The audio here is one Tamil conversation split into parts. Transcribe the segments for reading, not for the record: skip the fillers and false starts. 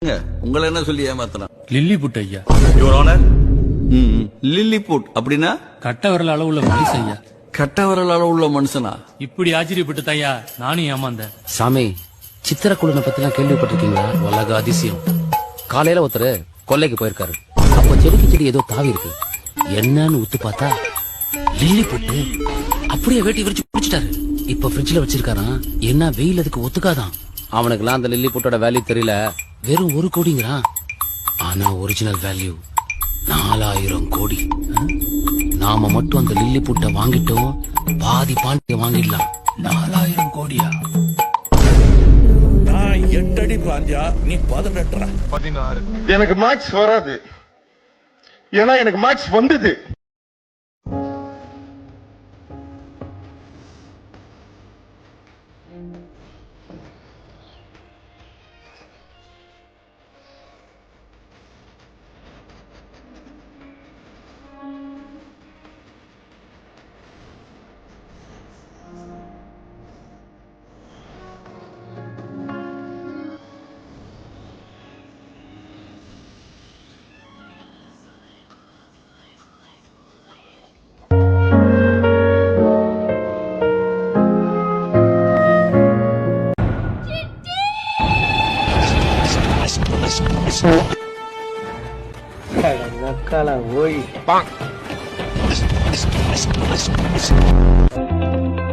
உங்களை என்ன சொல்லி ஏமாத்தலாம்? லில்லிபுட் ஐயா. Your honour. லில்லிபுட் அப்படின்னா கட்ட விரல் அளவுள்ள மனுஷன் ஐயா. கட்ட விரல் அளவுள்ள மனுஷனா? இப்படி ஆச்சரியப்பட்டு ஐயா நானும் ஏமாந்தேன். சாமி, சித்திரக்குழுனை பத்திலாம் கேள்விப்பட்டிருக்கீங்களா? உலக அதிசயம். காலையில ஒருத்தர் கொல்லைக்கு போயிருக்காரு. அப்ப செடிக்கு செடி ஏதோ தாவி இருக்கு. என்னன்னு உத்து பார்த்தா லில்லி போட்டு அப்படியே வேட்டி விரிச்சு குடிச்சிட்டாரு. இப்ப ஃப்ரிட்ஜ்ல வச்சிருக்காராம். என்ன வெயில் அதுக்கு ஒத்துக்காதான். அவனுக்குலாம் அந்த லில்லி புட்டோட வேல்யூ தெரியல. வெறும் 1 கோடிங்கிறான். ஆனா ஒரிஜினல் வேல்யூ 4000 கோடி. நாம மட்டும் அந்த லில்லி புட்டை வாங்கிட்டோம், பாதி பாண்டிய வாங்கிடலாம். 4000 கோடியா? நான் 8 அடி பாஞ்சா நீ 18. 16. எனக்கு மார்க்ஸ் வராது. ஏன்னா எனக்கு மார்க்ஸ் வந்தது.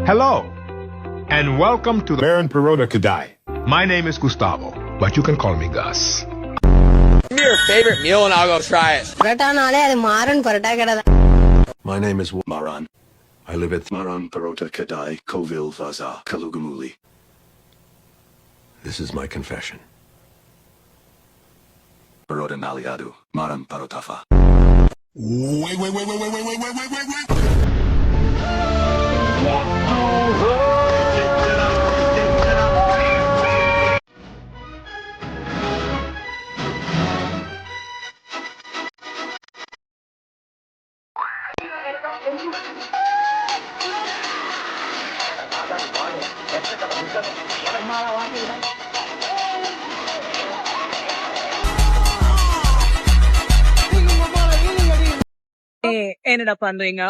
Hello, and welcome to the Baron Perota Kadai. My name is Gustavo, but you can call me Gus. Give me your favorite meal and I'll go try it. பரோட்டானாலே அது மாறன் பரோட்டா கடை. My name is Maran. I live at Maran Perota Kadai, Kovil Vaza, Kalugamuli. This is my confession. Perota Naliadu, Maran Parotafa. Wait. என்னடா பண்றீங்க?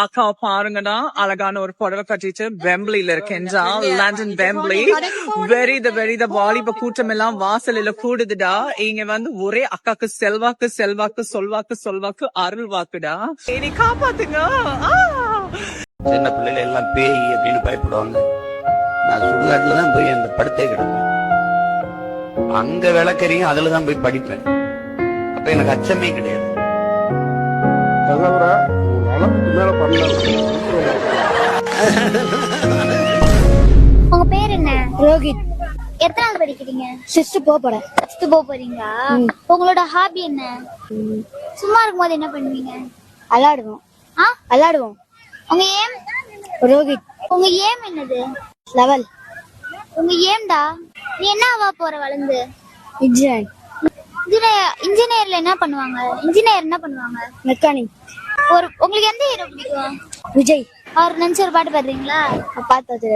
அக்கா பாருங்கடா, அழகான ஒரு புடவை கட்டிட்டு வெம்பிளில இருக்கேன்டா. லண்டன் வெம்பிளி வெறித வாலிப கூட்டம் எல்லாம் வாசலில கூடுதுடா. இங்க வந்து ஒரே அக்காக்கு செல்வாக்கு செல்வாக்கு சொல்வாக்கு சொல்வாக்கு அருள் வாக்குடா. இனி காப்பாத்துங்க. சின்ன பிள்ளைங்க எல்லாம் பேய் அப்படின்னு பயப்படுவாங்க. நான் சுடுகாட்டுல தான் போய் அந்த படுத்தே கிடப்பேன். அங்க விளக்கறியும் அதுலதான் போய் படிப்பேன். அப்ப எனக்கு அச்சமே கிடையாது. உங்க பேர் என்ன? ரோஹித். எத்தனாவது படிக்கிறீங்க? 6th போறேன். 6th போறீங்களா? உங்களோட ஹாபி என்ன? சும்மா இருக்கும்போது என்ன பண்ணுவீங்க? விளையாடுவோம். விளையாடுவோம். உங்க ஏம்? ரோஹித். உங்க ஏம் என்னது? லெவல். உங்க ஏம்டா? நீ என்ன ஆவா போற வளர்ந்து? இன்ஜினியர். இன்ஜினியர்ல என்ன பண்ணுவாங்க? இன்ஜினியர் என்ன பண்ணுவாங்க? மெக்கானிக். உங்களுக்கு எந்த ஹீரோ பிடிக்கும்? விஜய். அவர் நினைச்ச ஒரு பாட்டு பாடுறீங்களா? பாத்து.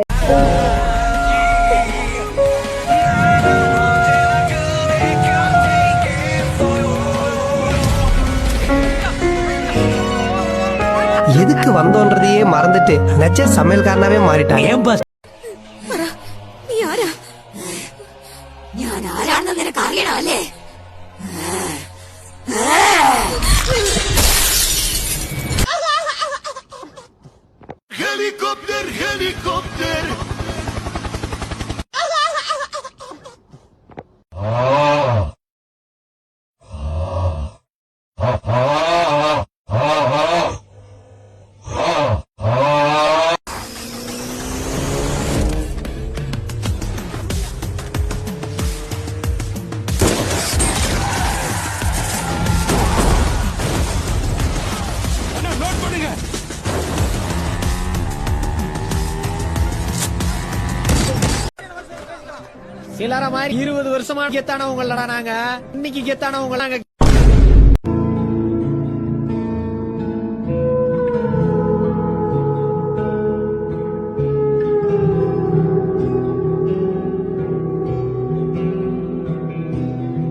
எதுக்கு வந்தோன்றதையே மறந்துட்டு நச்ச சமையல்காரனாவே மாறிட்டாங்க. ஏன் பாஸ்? நீ யாரா? ഞാൻ ആരാണെന്ന് നിനക്ക് അറിയണമല്ലേ? Helicopter. எல்லாரும் மாதிரி 20 வருஷமா கெத்தானவங்களடா நாங்க. இன்னைக்கு கெத்தானவங்க நாங்க.